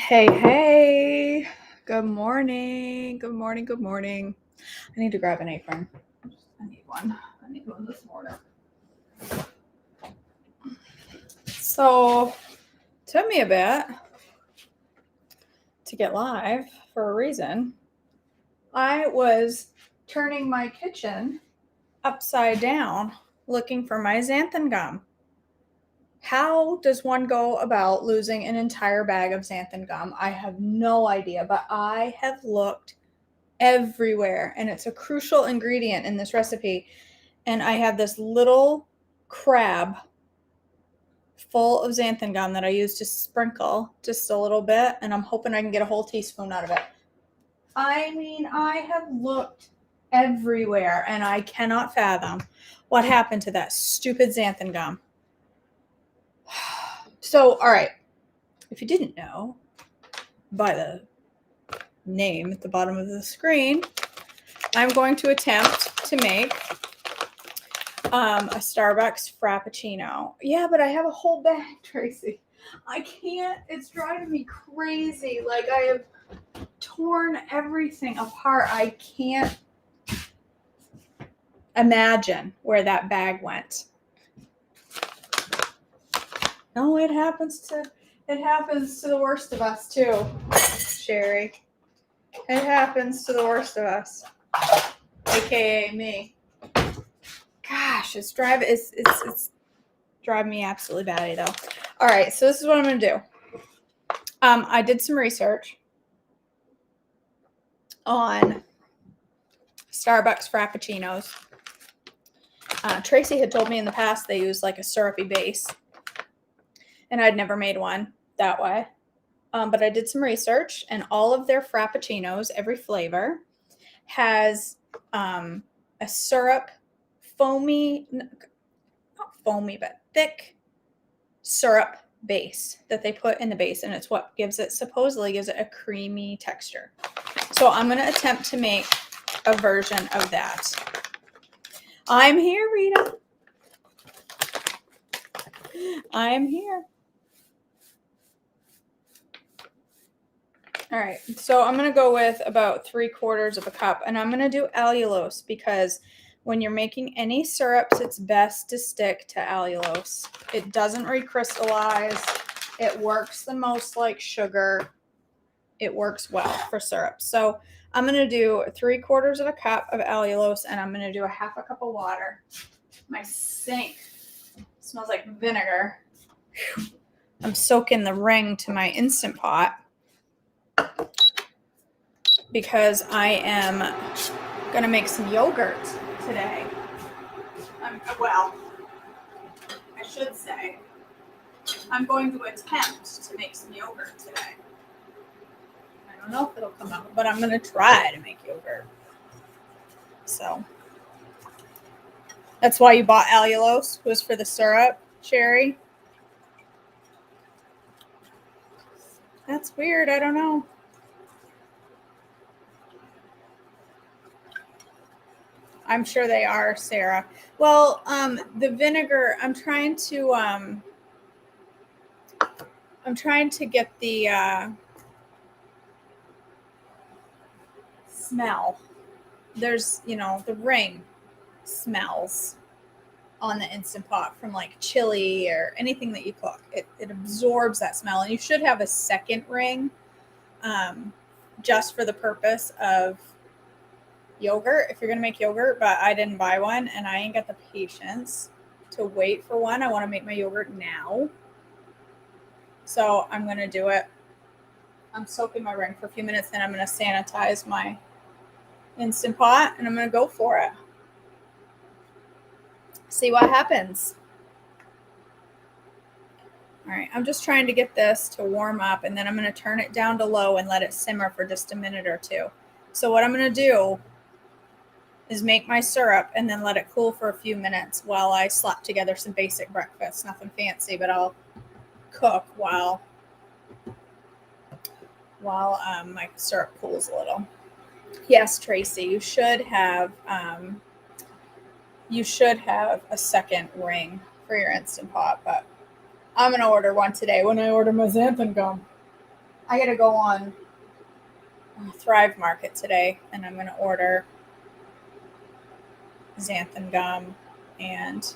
Hey, hey. Good morning. Good morning. Good morning. I need to grab an apron. I need one this morning. So, it took me a bit to get live for a reason. I was turning my kitchen upside down looking for my xanthan gum. How does one go about losing an entire bag of xanthan gum? I have no idea, but I have looked everywhere, and it's a crucial ingredient in this recipe. And I have this little crab full of xanthan gum that I use to sprinkle just a little bit, and I'm hoping I can get a whole teaspoon out of it. I mean, I have looked everywhere, and I cannot fathom what happened to that stupid xanthan gum. So, all right, if you didn't know by the name at the bottom of the screen, I'm going to attempt to make a Starbucks Frappuccino. Yeah, but I have a whole bag, Tracy. I can't. It's driving me crazy. Like, I have torn everything apart. I can't imagine where that bag went. No, it happens to the worst of us too, Sherry. It happens to the worst of us, aka me. Gosh, it's driving me absolutely batty though. All right, so this is what I'm gonna do. I did some research on Starbucks Frappuccinos. Tracy had told me in the past they use like a syrupy base, and I'd never made one that way. But I did some research, and all of their Frappuccinos, every flavor, has a syrup, not foamy, but thick syrup base that they put in the base, and it's what supposedly gives it a creamy texture. So I'm going to attempt to make a version of that. I'm here, Rita. I'm here. All right, so I'm going to go with about 3/4 of a cup, and I'm going to do allulose because when you're making any syrups, it's best to stick to allulose. It doesn't recrystallize. It works the most like sugar. It works well for syrup. So I'm going to do 3/4 of a cup of allulose, and I'm going to do a half a cup of water. My sink smells like vinegar. I'm soaking the ring to my Instant Pot because I am going to make some yogurt today. Well, I should say I'm going to attempt to make some yogurt today. I don't know if it'll come out, but I'm going to try to make yogurt. So that's why you bought allulose, was for the syrup, Sherry? That's weird. I don't know. I'm sure they are, Sarah. Well, the vinegar, I'm trying to get the smell. There's, the ring smells on the Instant Pot from like chili or anything that you cook. It absorbs that smell, and you should have a second ring just for the purpose of yogurt if you're going to make yogurt, but I didn't buy one, and I ain't got the patience to wait for one. I want to make my yogurt now. So I'm going to do it. I'm soaking my ring for a few minutes, then I'm going to sanitize my Instant Pot, and I'm going to go for it. See what happens. All right, I'm just trying to get this to warm up, and then I'm going to turn it down to low and let it simmer for just a minute or two. So what I'm going to do is make my syrup and then let it cool for a few minutes while I slap together some basic breakfast. Nothing fancy, but I'll cook while my syrup cools a little. Yes, Tracy, you should have a second ring for your Instant Pot, but I'm going to order one today when I order my xanthan gum. I got to go on Thrive Market today, and I'm going to order xanthan gum and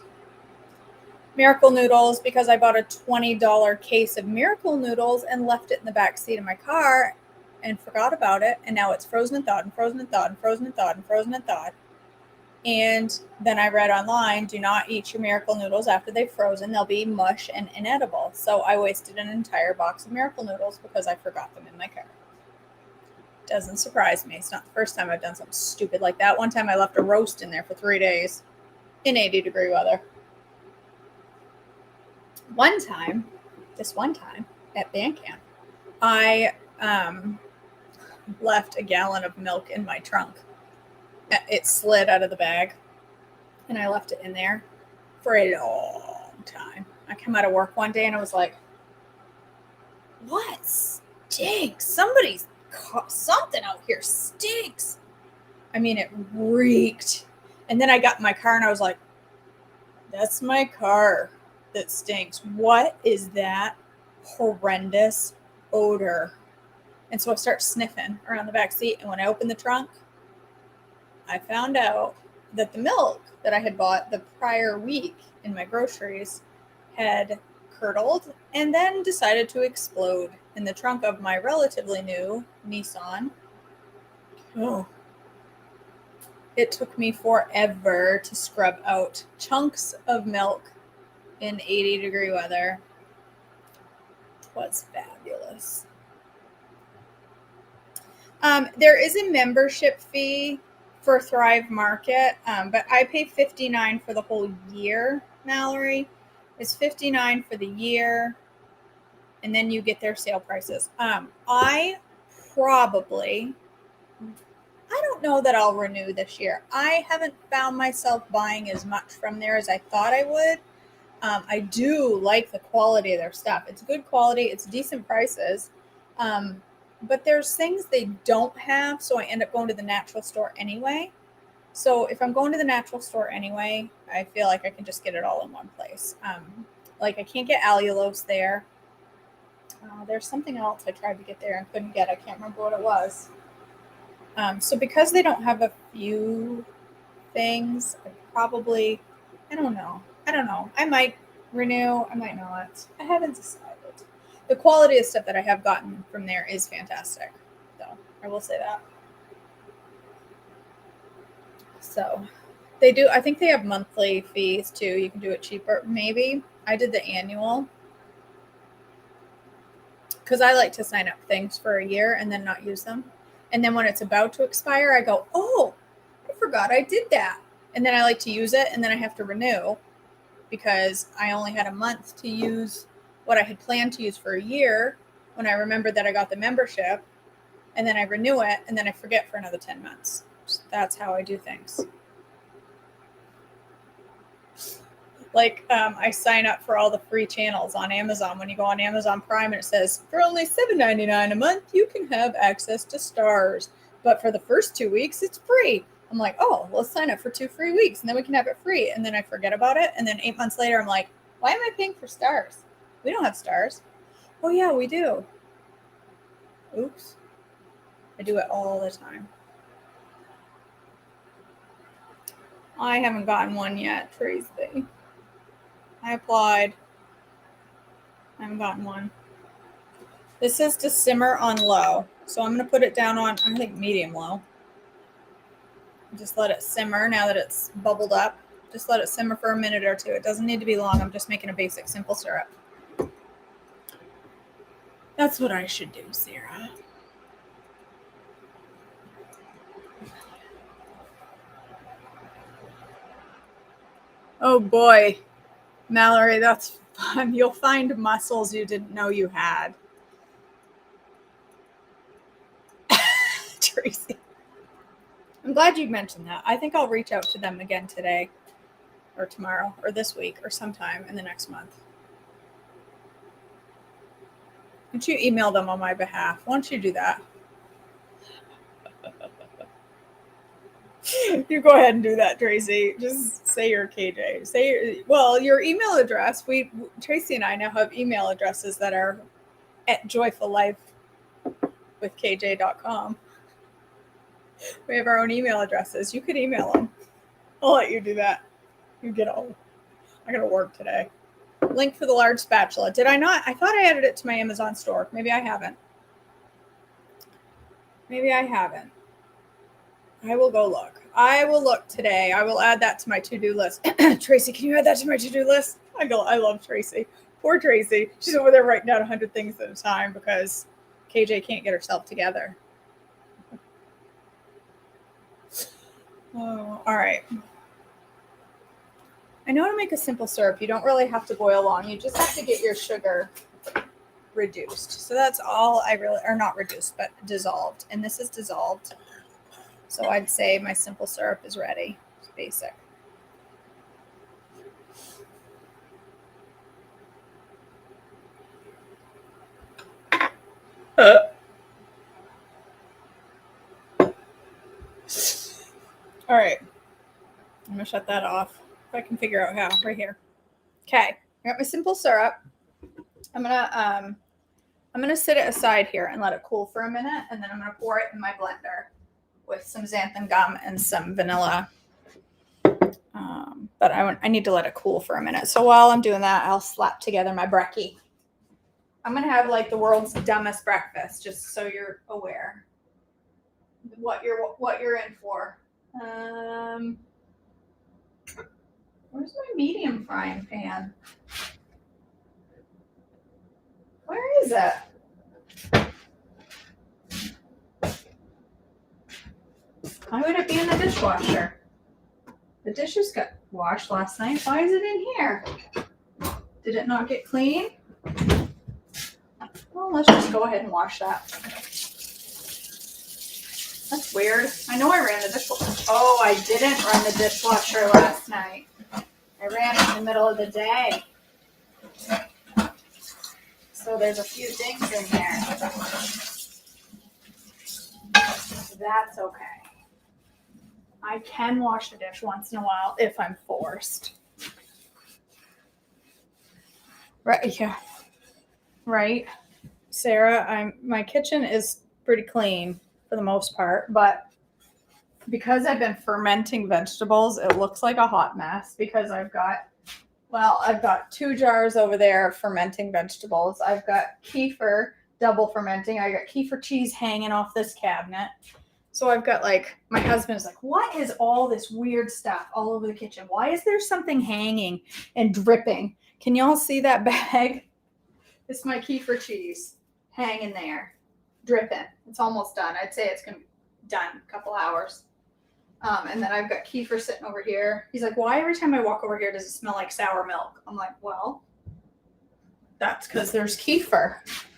Miracle Noodles because I bought a $20 case of Miracle Noodles and left it in the back seat of my car and forgot about it. And now it's frozen and thawed and frozen and thawed and frozen and thawed and frozen and thawed. And then I read online, do not eat your Miracle Noodles after they've frozen. They'll be mush and inedible. So I wasted an entire box of Miracle Noodles because I forgot them in my car. Doesn't surprise me. It's not the first time I've done something stupid like that. One time I left a roast in there for 3 days in 80-degree weather. One time at band camp, I left a gallon of milk in my trunk. It slid out of the bag, and I left it in there for a long time. I came out of work one day, and I was like, what stinks? Something out here stinks. I mean, it reeked. And then I got in my car, and I was like, that's my car that stinks. What is that horrendous odor? And so I start sniffing around the back seat. And when I opened the trunk, I found out that the milk that I had bought the prior week in my groceries had curdled and then decided to explode in the trunk of my relatively new Nissan. Oh. It took me forever to scrub out chunks of milk in 80-degree weather. It was fabulous. There is a membership fee for Thrive Market, but I pay $59 for the whole year, Mallory. It's $59 for the year, and then you get their sale prices. I don't know that I'll renew this year. I haven't found myself buying as much from there as I thought I would. I do like the quality of their stuff. It's good quality. It's decent prices. But there's things they don't have, so I end up going to the natural store anyway. So if I'm going to the natural store anyway, I feel like I can just get it all in one place. Like I can't get allulose there. There's something else I tried to get there and couldn't get. I can't remember what it was. So because they don't have a few things, I don't know. I might renew, I might not. I haven't decided. The quality of stuff that I have gotten from there is fantastic, though. I will say that. So they do, I think they have monthly fees too. You can do it cheaper, maybe. I did the annual because I like to sign up things for a year and then not use them. And then when it's about to expire, I go, oh, I forgot I did that. And then I like to use it, and then I have to renew because I only had a month to use what I had planned to use for a year when I remembered that I got the membership, and then I renew it, and then I forget for another 10 months. So that's how I do things. Like I sign up for all the free channels on Amazon. When you go on Amazon Prime and it says, for only $7.99 a month, you can have access to Stars. But for the first 2 weeks, it's free. I'm like, oh, let's sign up for 2 free weeks, and then we can have it free. And then I forget about it. And then 8 months later, I'm like, why am I paying for Stars? We don't have Stars. Oh, yeah, we do. Oops. I do it all the time. I haven't gotten one yet, Tracy. I applied. I haven't gotten one. This says to simmer on low. So I'm going to put it down on, I think, medium low. Just let it simmer now that it's bubbled up. Just let it simmer for a minute or two. It doesn't need to be long. I'm just making a basic simple syrup. That's what I should do, Sarah. Oh boy, Mallory, that's fun. You'll find muscles you didn't know you had. Tracy. I'm glad you mentioned that. I think I'll reach out to them again today or tomorrow or this week or sometime in the next month. Why don't you email them on my behalf? Why don't you do that? You go ahead and do that, Tracy. Just say you're KJ. Your email address. Tracy and I now have email addresses that are at Joyful Life with kj.com. We have our own email addresses. You could email them. I'll let you do that. You get all. I gotta work today. Link for the large spatula. Did I not? I thought I added it to my Amazon store. Maybe I haven't. Maybe I haven't. I will go look. I will look today. I will add that to my to-do list. Tracy, can you add that to my to-do list? I love Tracy. Poor Tracy. She's over there writing down 100 things at a time because KJ can't get herself together. Oh, all right. I know how to make a simple syrup. You don't really have to boil long. You just have to get your sugar reduced. So that's all or not reduced, but dissolved. And this is dissolved. So I'd say my simple syrup is ready. It's basic. All right. I'm going to shut that off. If I can figure out how. Right here. Okay. I got my simple syrup. I'm gonna sit it aside here and let it cool for a minute, and then I'm gonna pour it in my blender with some xanthan gum and some vanilla. But I need to let it cool for a minute. So while I'm doing that, I'll slap together my brekkie. I'm gonna have like the world's dumbest breakfast, just so you're aware what you're in for. Where's my medium frying pan? Where is it? Why would it be in the dishwasher? The dishes got washed last night. Why is it in here? Did it not get clean? Well, let's just go ahead and wash that. That's weird. I know I ran the dishwasher. Oh, I didn't run the dishwasher last night. I ran it in the middle of the day. So there's a few things in there. That's okay. I can wash the dish once in a while if I'm forced. Right, yeah. Right. Sarah, my kitchen is pretty clean for the most part, but because I've been fermenting vegetables, it looks like a hot mess because I've got 2 jars over there of fermenting vegetables. I've got kefir double fermenting. I got kefir cheese hanging off this cabinet. So I've got my husband is like, what is all this weird stuff all over the kitchen? Why is there something hanging and dripping? Can y'all see that bag? It's my kefir cheese hanging there, dripping. It's almost done. I'd say it's going to be done in a couple hours. And then I've got kefir sitting over here. He's like, why every time I walk over here does it smell like sour milk? I'm like, well, that's because there's kefir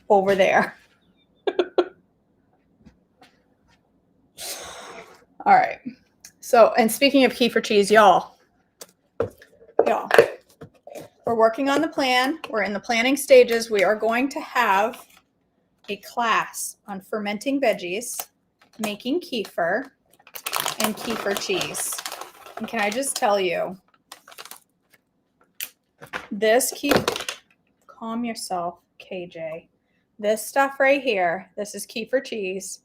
over there. All right. So, and speaking of kefir cheese, y'all, we're working on the plan. We're in the planning stages. We are going to have a class on fermenting veggies, making kefir, and kefir cheese. And can I just tell you, calm yourself, KJ. This stuff right here, this is kefir cheese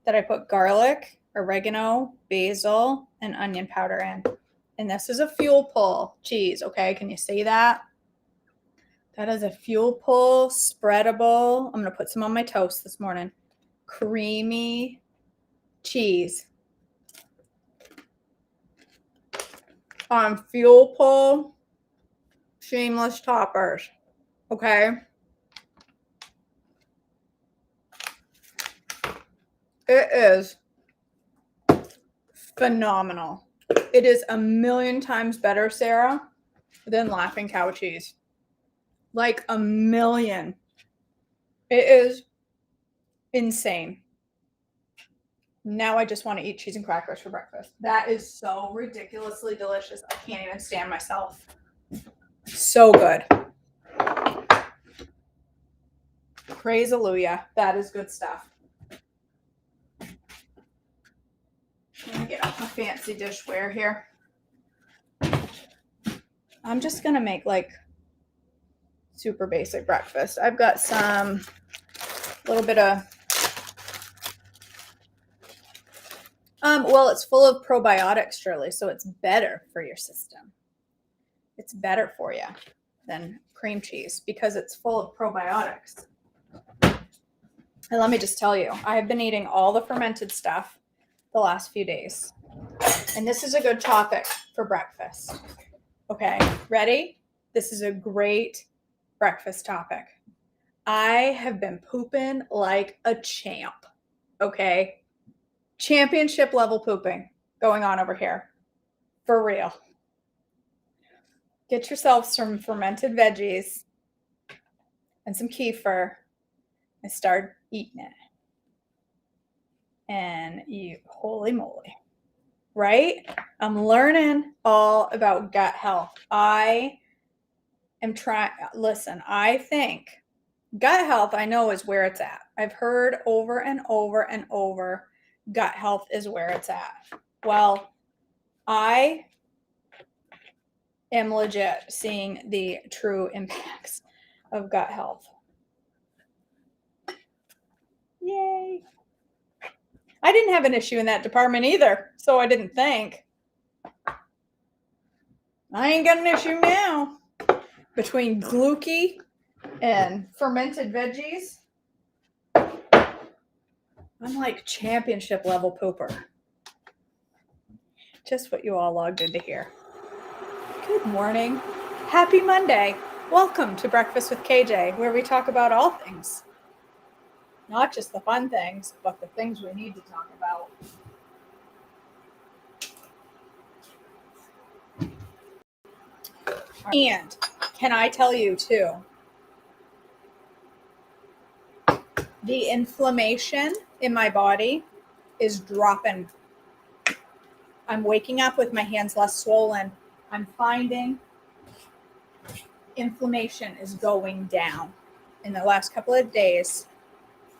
that I put garlic, oregano, basil, and onion powder in. And this is a fuel pull cheese, okay? Can you see that? That is a fuel pull, spreadable. I'm going to put some on my toast this morning. Creamy cheese. On fuel pull, shameless toppers, okay? It is phenomenal. It is a million times better, Sarah, than Laughing Cow cheese. Like a million. It is insane. Now I just want to eat cheese and crackers for breakfast. That is so ridiculously delicious. I can't even stand myself. So good. Praise Alleluia. That is good stuff. Let me get out my fancy dishware here. I'm just going to make super basic breakfast. I've got some little bit of Well, it's full of probiotics, Shirley, so it's better for your system. It's better for you than cream cheese because it's full of probiotics. And let me just tell you, I have been eating all the fermented stuff the last few days. And this is a good topic for breakfast. Okay, ready? This is a great breakfast topic. I have been pooping like a champ. Okay, championship level pooping going on over here. For real. Get yourself some fermented veggies and some kefir and start eating it. And you, holy moly, right? I'm learning all about gut health. I am trying, listen, I think gut health, I know, is where it's at. I've heard over and over and over, gut health is where it's at. Well, I am legit seeing the true impacts of gut health. Yay. I didn't have an issue in that department either, so I didn't think. I ain't got an issue now. Between glucose and fermented veggies, I'm like championship level pooper. Just what you all logged in to hear. Good morning. Happy Monday. Welcome to Breakfast with KJ, where we talk about all things. Not just the fun things, but the things we need to talk about. And can I tell you too, the inflammation in my body is dropping. I'm waking up with my hands less swollen. I'm finding inflammation is going down. In the last couple of days,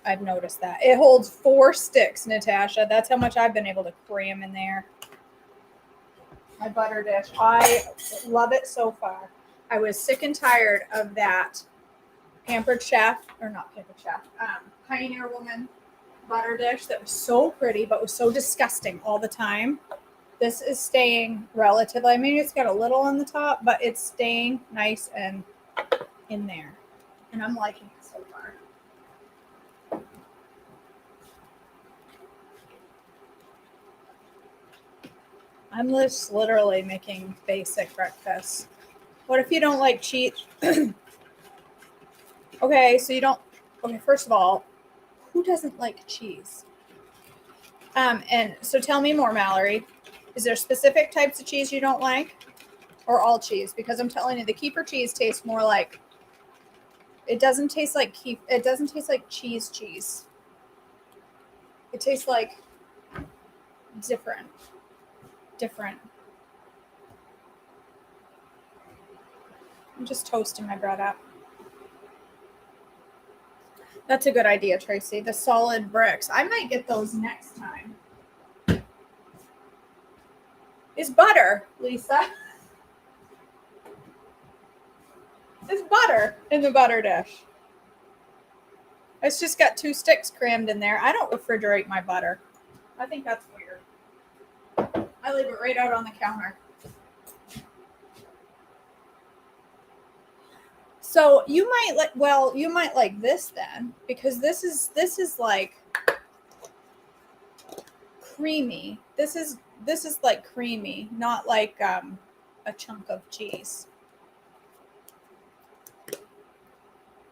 I've noticed that. It holds 4 sticks, Natasha. That's how much I've been able to cram in there. My butter dish. I love it so far. I was sick and tired of that Pampered Chef, or not Pampered Chef, Pioneer Woman butter dish that was so pretty but was so disgusting all the time. This is staying relatively, I mean, it's got a little on the top, but it's staying nice and in there. And I'm liking it so far. I'm just literally making basic breakfast. What if you don't like cheese? Okay, so you don't, okay, first of all, who doesn't like cheese? And so tell me more, Mallory. Is there specific types of cheese you don't like? Or all cheese? Because I'm telling you, the kefir cheese tastes more like, it doesn't taste like it doesn't taste like cheese. It tastes like different. I'm just toasting my bread up. That's a good idea, Tracy. The solid bricks. I might get those next time. Is butter, Lisa. There's butter in the butter dish. It's just got 2 sticks crammed in there. I don't refrigerate my butter. I think that's weird. I leave it right out on the counter. So you might like this then, because this is like creamy. This is like creamy, not like a chunk of cheese.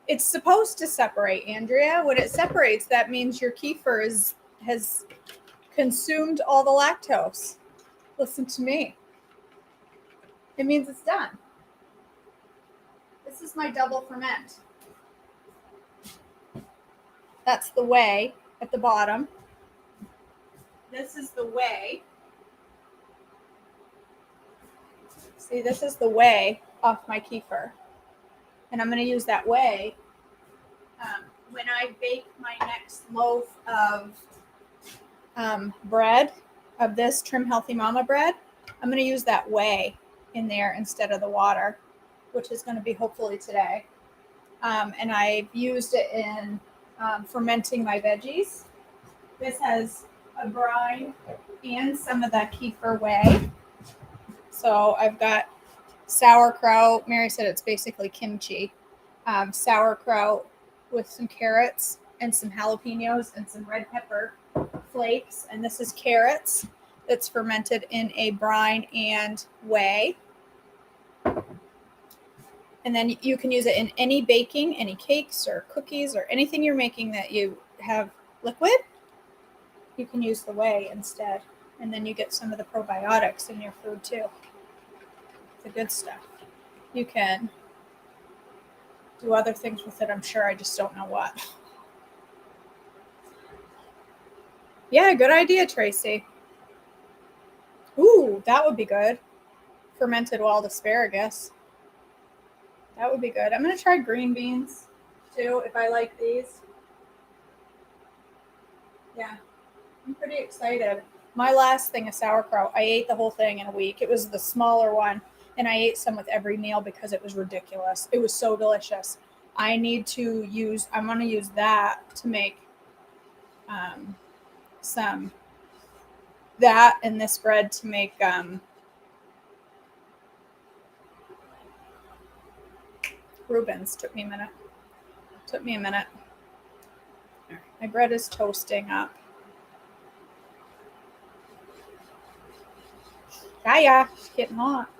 It's supposed to separate, Andrea. When it separates, that means your kefir has consumed all the lactose. Listen to me. It means it's done. This is my double ferment. That's the whey at the bottom. This is the whey. See, this is the whey off my kefir. And I'm going to use that whey when I bake my next loaf of bread, of this Trim Healthy Mama bread. I'm going to use that whey in there instead of the water, which is going to be hopefully today. And I've used it in fermenting my veggies. This has a brine and some of the kefir whey. So I've got sauerkraut. Mary said it's basically kimchi. Sauerkraut with some carrots and some jalapenos and some red pepper flakes. And this is carrots that's fermented in a brine and whey. And then you can use it in any baking, any cakes or cookies or anything you're making that you have liquid. You can use the whey instead. And then you get some of the probiotics in your food too. The good stuff. You can do other things with it, I'm sure. I just don't know what. Yeah, good idea, Tracy. Ooh, that would be good. Fermented wild asparagus. That would be good. I'm going to try green beans too, if I like these. Yeah, I'm pretty excited. My last thing of sauerkraut, I ate the whole thing in a week. It was the smaller one, and I ate some with every meal because it was ridiculous. It was so delicious. I'm going to use that to make that and this bread to make Reuben's. Took me a minute. My bread is toasting up. Yeah, it's getting hot.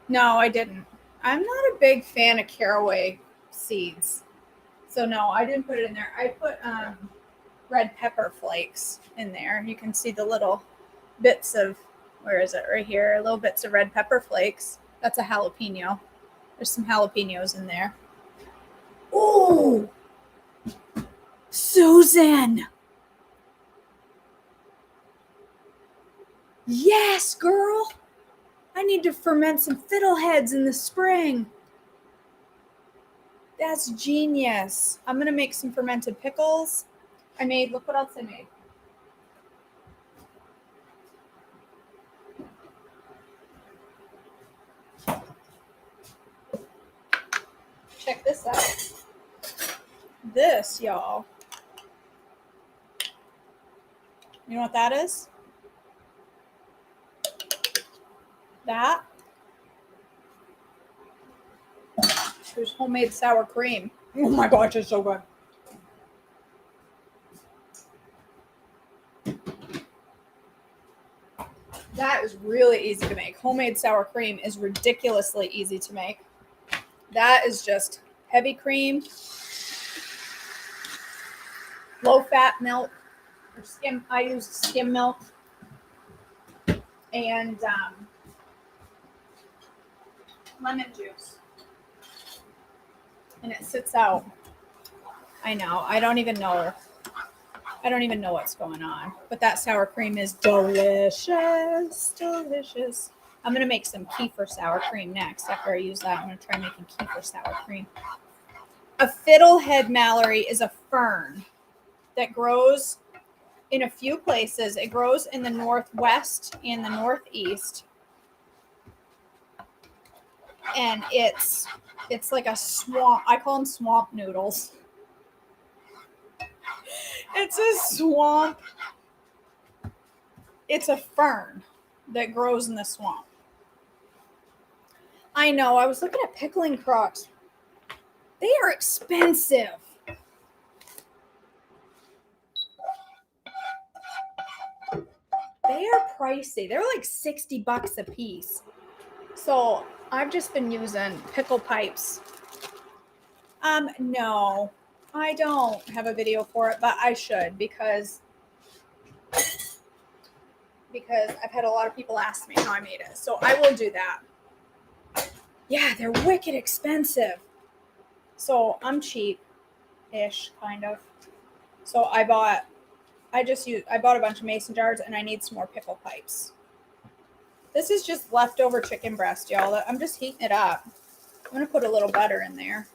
No, I didn't. I'm not a big fan of caraway seeds. So no, I didn't put it in there. I put red pepper flakes in there. You can see the little bits of, where is it? Right here. Little bits of red pepper flakes. That's a jalapeno. There's some jalapenos in there. Oh, Susan. Yes, girl. I need to ferment some fiddleheads in the spring. That's genius. I'm going to make some fermented pickles. Look what else I made. Check this out. This, y'all. You know what that is? That. There's homemade sour cream. Oh my gosh, it's so good. That is really easy to make. Homemade sour cream is ridiculously easy to make. That is just heavy cream, low-fat milk, or skim. I use skim milk, and lemon juice. And it sits out. I know. I don't even know what's going on. But that sour cream is delicious. Delicious. I'm going to make some kefir sour cream next. After I use that, I'm going to try making kefir sour cream. A fiddlehead mallory is a fern that grows in a few places. It grows in the northwest and the northeast. And it's like a swamp. I call them swamp noodles. It's a swamp. It's a fern that grows in the swamp. I know. I was looking at pickling crocks. They are expensive. They are pricey. They're like $60 a piece. So I've just been using pickle pipes. No, I don't have a video for it, but I should because I've had a lot of people ask me how I made it. So I will do that. Yeah, they're wicked expensive. So I'm cheap-ish, kind of. So I bought a bunch of mason jars, and I need some more pickle pipes. This is just leftover chicken breast, y'all. I'm just heating it up. I'm going to put a little butter in there.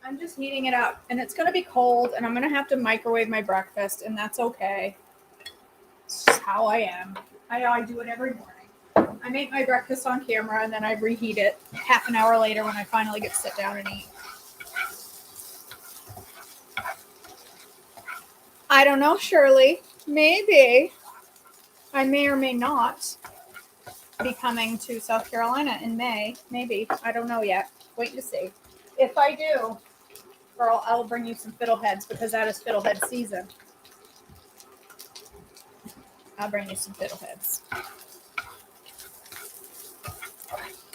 I'm just heating it up, and it's going to be cold, and I'm going to have to microwave my breakfast, and that's okay. It's just how I am. I do it every morning. I make my breakfast on camera, and then I reheat it half an hour later when I finally get to sit down and eat. I don't know, Shirley. Maybe I may or may not be coming to South Carolina in May. Maybe. I don't know yet. Wait to see. If I do, girl, I'll bring you some fiddleheads because that is fiddlehead season. I'll bring you some fiddleheads.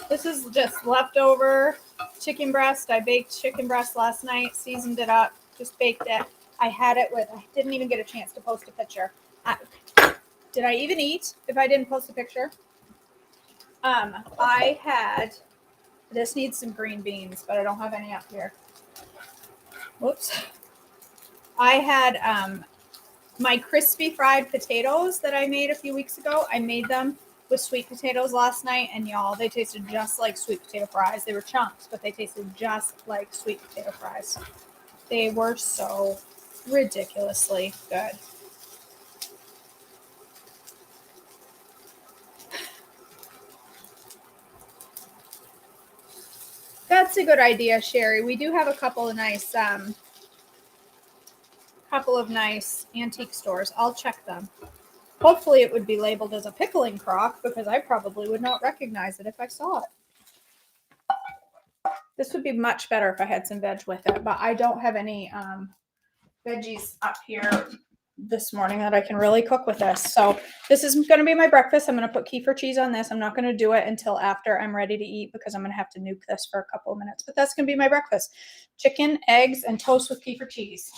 This is just leftover chicken breast. I baked chicken breast last night, seasoned it up, just baked it. I had it with, I didn't even get a chance to post a picture. Did I even eat if I didn't post a picture? I had, this needs some green beans, but I don't have any up here. Whoops. I had my crispy fried potatoes that I made a few weeks ago. I made them with sweet potatoes last night, and y'all, they tasted just like sweet potato fries. They were chunks, but they tasted just like sweet potato fries. They were so ridiculously good. That's a good idea, Sherry. We do have a couple of nice antique stores. I'll check them. Hopefully it would be labeled as a pickling crock because I probably would not recognize it if I saw it. This would be much better if I had some veg with it, but I don't have any veggies up here this morning that I can really cook with this. So this is going to be my breakfast. I'm going to put kefir cheese on this. I'm not going to do it until after I'm ready to eat because I'm going to have to nuke this for a couple of minutes. But that's going to be my breakfast. Chicken, eggs, and toast with kefir cheese.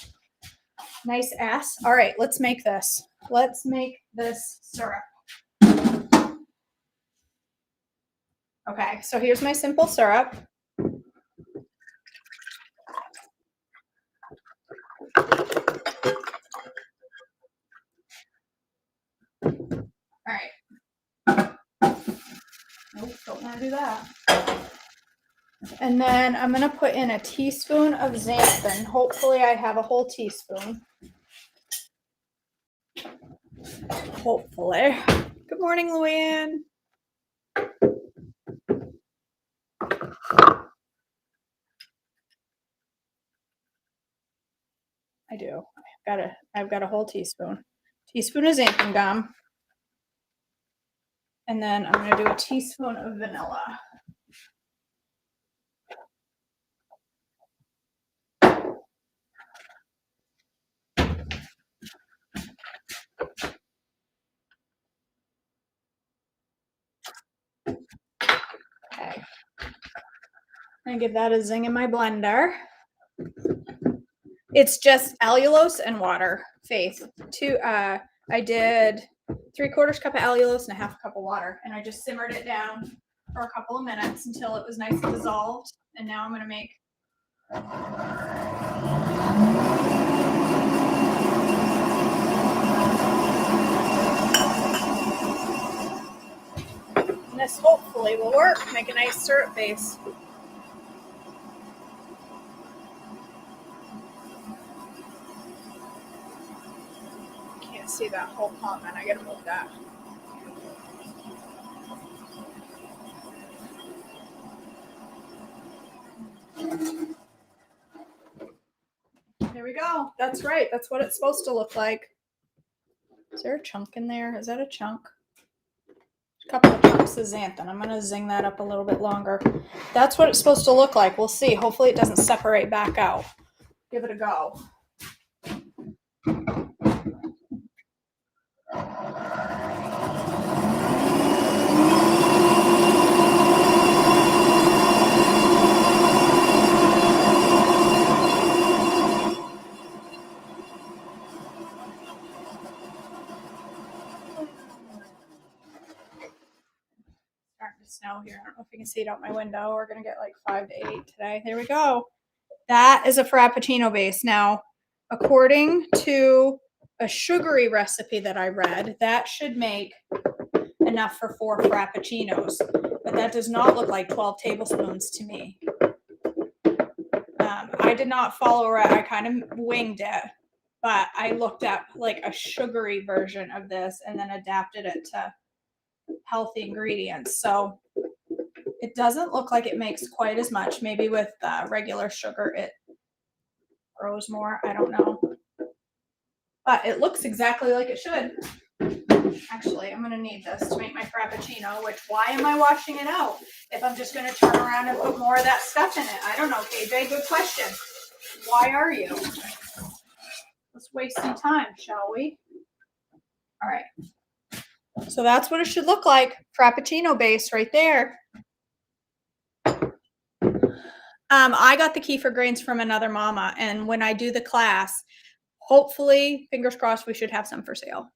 Nice ass. All right, let's make this. Let's make this syrup. Okay, so here's my simple syrup. All right. Nope, don't want to do that. And then I'm going to put in a teaspoon of xanthan. Hopefully I have a whole teaspoon. Hopefully. Good morning, Luann. I do. I've got a whole teaspoon. Teaspoon of xanthan gum. And then I'm going to do a teaspoon of vanilla. Okay. And give that a zing in my blender. It's just allulose and water, Faith. I did 3/4 cup of allulose and a 1/2 cup of water, and I just simmered it down for a couple of minutes until it was nice and dissolved. And now I'm going to make and this hopefully will work. Make a nice syrup base. Can't see that whole comment. I gotta move that. There we go. That's right. That's what it's supposed to look like. Is there a chunk in there? Is that a chunk? A couple of chunks of xanthan. I'm going to zing that up a little bit longer. That's what it's supposed to look like. We'll see. Hopefully it doesn't separate back out. Give it a go. Starting to snow here. I don't know if you can see it out my window. We're going to get like 5 to 8 today. There we go. That is a Frappuccino base. Now, according to a sugary recipe that I read, that should make enough for 4 Frappuccinos, but that does not look like 12 tablespoons to me. I did not follow it. I kind of winged it, but I looked up like a sugary version of this and then adapted it to healthy ingredients. So it doesn't look like it makes quite as much. Maybe with regular sugar, it grows more. I don't know. but it looks exactly like it should. Actually, I'm gonna need this to make my Frappuccino, which why am I washing it out if I'm just gonna turn around and put more of that stuff in it? I don't know, KJ, good question. Why are you? Let's waste some time, shall we? All right. So that's what it should look like. Frappuccino base right there. I got the kefir grains from another mama, and when I do the class, hopefully, fingers crossed, we should have some for sale.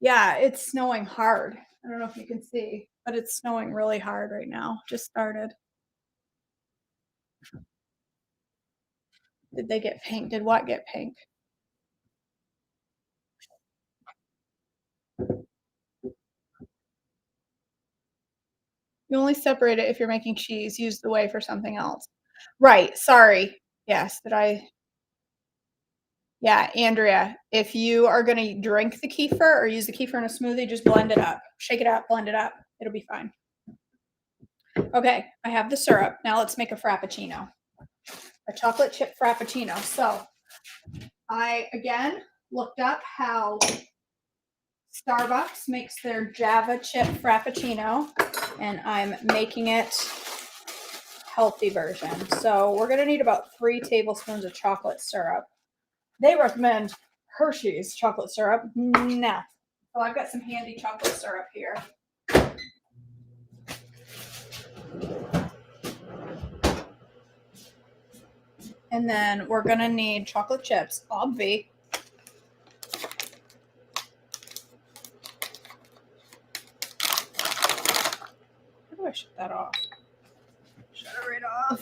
Yeah, it's snowing hard. I don't know if you can see, but it's snowing really hard right now. Just started. Did they get pink? Did what get pink? You only separate it if you're making cheese. Use the whey for something else. Right. Sorry. Yes. Did I? Yeah, Andrea, if you are going to drink the kefir or use the kefir in a smoothie, just blend it up. Shake it up, blend it up. It'll be fine. Okay, I have the syrup. Now let's make a Frappuccino. A chocolate chip Frappuccino. So I, again, looked up how Starbucks makes their Java chip Frappuccino, and I'm making it healthy version. So we're going to need about 3 tablespoons of chocolate syrup. They recommend Hershey's chocolate syrup. No. So I've got some handy chocolate syrup here. And then we're going to need chocolate chips, obvi. How do I shut that off? Shut it right off.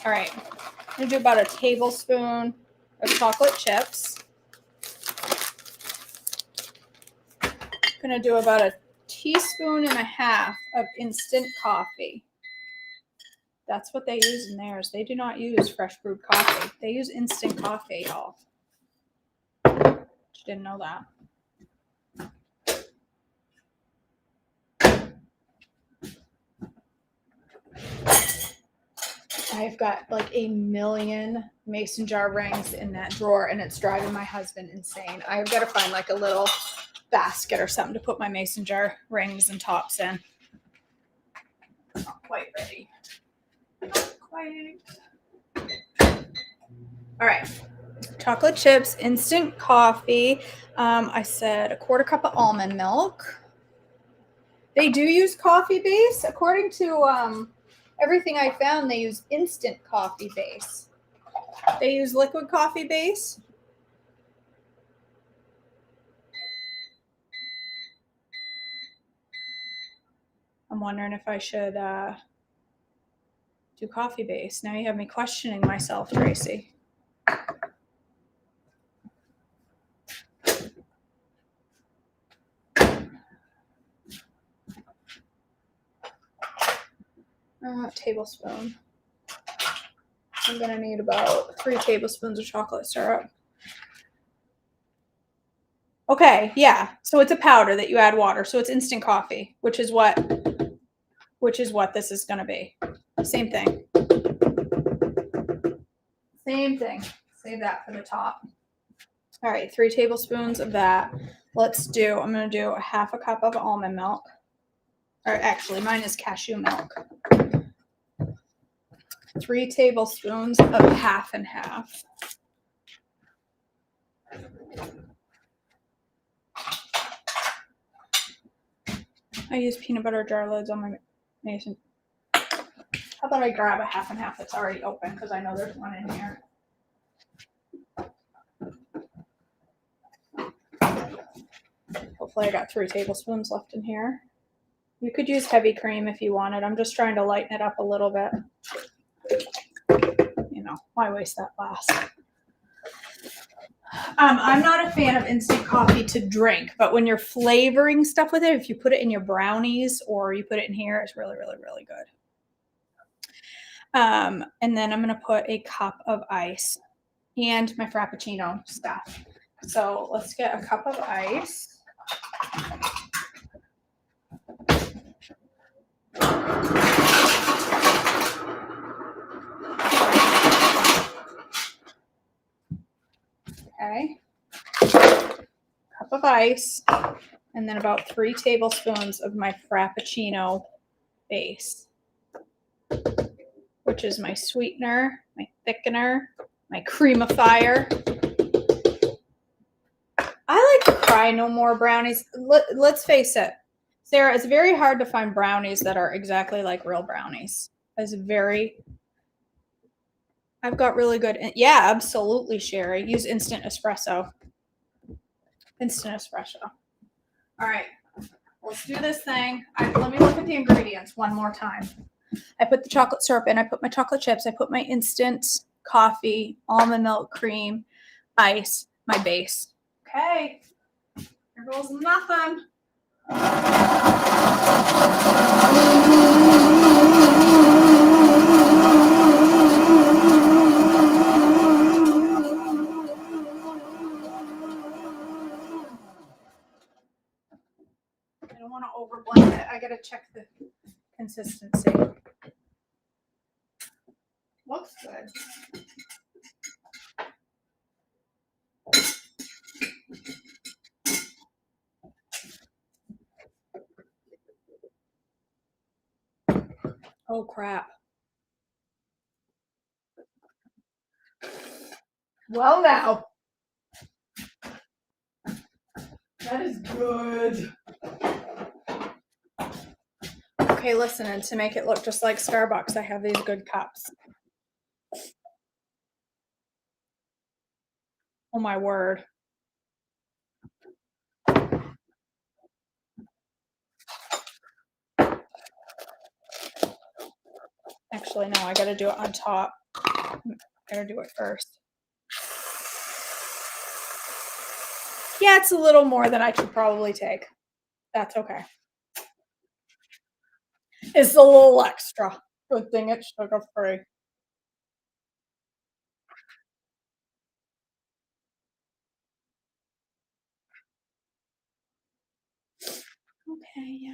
All right. I'm going to do about a tablespoon of chocolate chips. I'm going to do about a teaspoon and a half of instant coffee. That's what they use in theirs. They do not use fresh brewed coffee. They use instant coffee, y'all. Didn't know that. I've got like a million mason jar rings in that drawer, and it's driving my husband insane. I've got to find like a little basket or something to put my mason jar rings and tops in. Not quite ready. Not quite. All right. Chocolate chips, instant coffee. I said a 1/4 cup of almond milk. They do use coffee base. According to everything I found, they use instant coffee base. They use liquid coffee base. I'm wondering if I should do coffee base. Now you have me questioning myself, Tracy. Tablespoon. I'm going to need about 3 tablespoons of chocolate syrup. Okay, yeah. So it's a powder that you add water. So it's instant coffee, which is what this is going to be. Same thing. Same thing. Save that for the top. All right, 3 tablespoons of that. I'm going to do a 1/2 cup of almond milk. Or actually, mine is cashew milk. 3 tablespoons of 1/2 and 1/2. I use peanut butter jar lids on my mason. How about I grab a 1/2 and 1/2 that's already open, because I know there's one in here. Hopefully I got 3 tablespoons left in here. You could use heavy cream if you wanted. I'm just trying to lighten it up a little bit. You know, why waste that glass? I'm not a fan of instant coffee to drink, but when you're flavoring stuff with it, if you put it in your brownies or you put it in here, it's really, really, really good. And then I'm going to put a cup of ice and my Frappuccino stuff. So let's get a cup of ice. Okay. Cup of ice, and then about 3 tablespoons of my Frappuccino base, which is my sweetener, my thickener, my creamifier. I like to cry no more brownies. Let's face it, Sarah, it's very hard to find brownies that are exactly like real brownies. I've got really good, yeah, absolutely, Sherry. Use instant espresso. Instant espresso. All right, let's do this thing. Let me look at the ingredients one more time. I put the chocolate syrup in, I put my chocolate chips, I put my instant coffee, almond milk cream, ice, my base. Okay, here goes nothing. I don't want to overblend it. I gotta check the consistency. Looks good. Oh crap. Well now. That is good. Okay, listen, and to make it look just like Starbucks, I have these good cups. Oh my word. Actually, no, I gotta do it on top. I gotta do it first. Yeah, it's a little more than I should probably take. That's okay. It's a little extra. Good thing it's sugar free. Okay, yeah.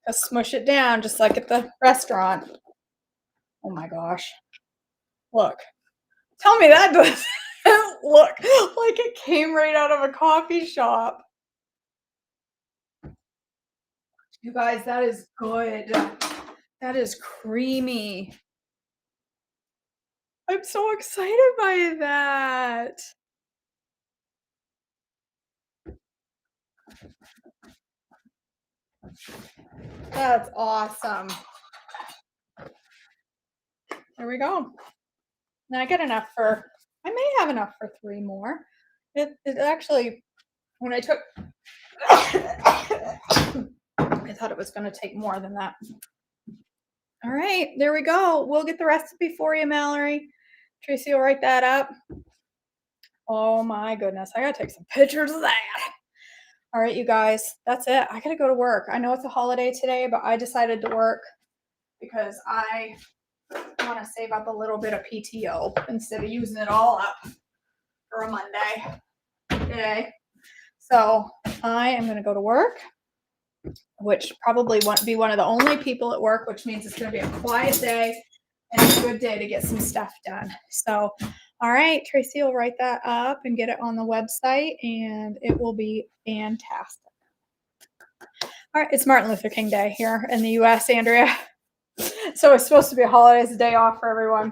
Just smush it down just like at the restaurant. Oh my gosh. Look. Tell me that doesn't look like it came right out of a coffee shop. You guys, that is good. That is creamy. I'm so excited by that. That's awesome. There we go. Now I get enough I may have enough for 3 more. It actually, when I took, I thought it was going to take more than that. All right, there we go. We'll get the recipe for you, Mallory. Tracy will write that up. Oh my goodness, I gotta take some pictures of that. All right, you guys, that's it. I gotta go to work. I know it's a holiday today, but I decided to work because I want to save up a little bit of PTO instead of using it all up for a Monday today. So I am going to go to work, which probably won't be one of the only people at work, which means it's going to be a quiet day and a good day to get some stuff done. So, all right, Tracy will write that up and get it on the website, and it will be fantastic. All right, it's Martin Luther King Day here in the U.S., Andrea. So it's supposed to be a holiday, it's a day off for everyone.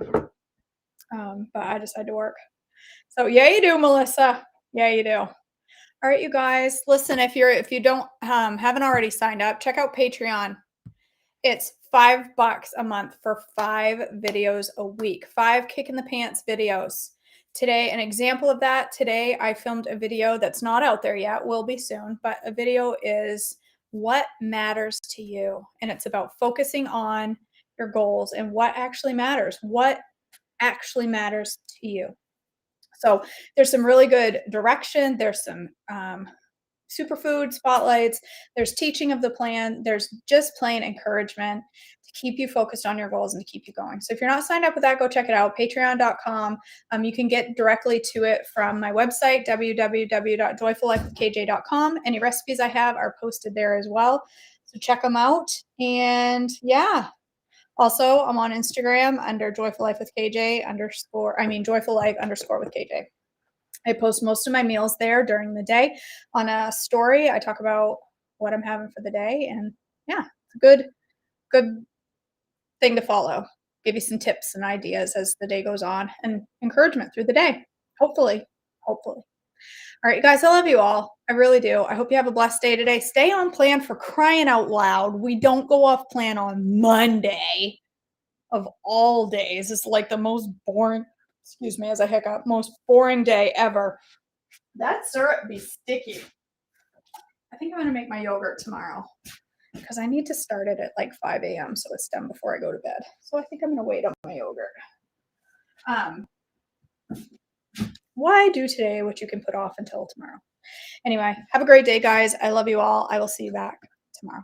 But I decided to work. So yeah, you do, Melissa. Yeah, you do. All right, you guys. Listen, if you don't haven't already signed up, check out Patreon. It's $5 a month for 5 videos a week. 5 kick in the pants videos. Today, an example of that. Today, I filmed a video that's not out there yet. Will be soon, but a video is what matters to you, and it's about focusing on your goals and what actually matters. What actually matters to you. So there's some really good direction. There's some superfood spotlights, there's teaching of the plan, there's just plain encouragement to keep you focused on your goals and to keep you going. So if you're not signed up with that, go check it out, patreon.com. You can get directly to it from my website, www.joyfullifewithkj.com. Any recipes I have are posted there as well. So check them out. And yeah, also I'm on Instagram under joyful life with KJ underscore, joyful life underscore with KJ. I post most of my meals there during the day. On a story, I talk about what I'm having for the day, and yeah, it's a good thing to follow. Give you some tips and ideas as the day goes on, and encouragement through the day. Hopefully, hopefully. All right, you guys, I love you all. I really do. I hope you have a blessed day today. Stay on plan, for crying out loud. We don't go off plan on Monday of all days. It's like the most boring, excuse me as I hiccup, most boring day ever. That syrup be sticky. I think I'm going to make my yogurt tomorrow because I need to start it at like 5 a.m. so it's done before I go to bed. So I think I'm going to wait on my yogurt. Why do today what you can put off until tomorrow? Anyway, have a great day, guys. I love you all. I will see you back tomorrow.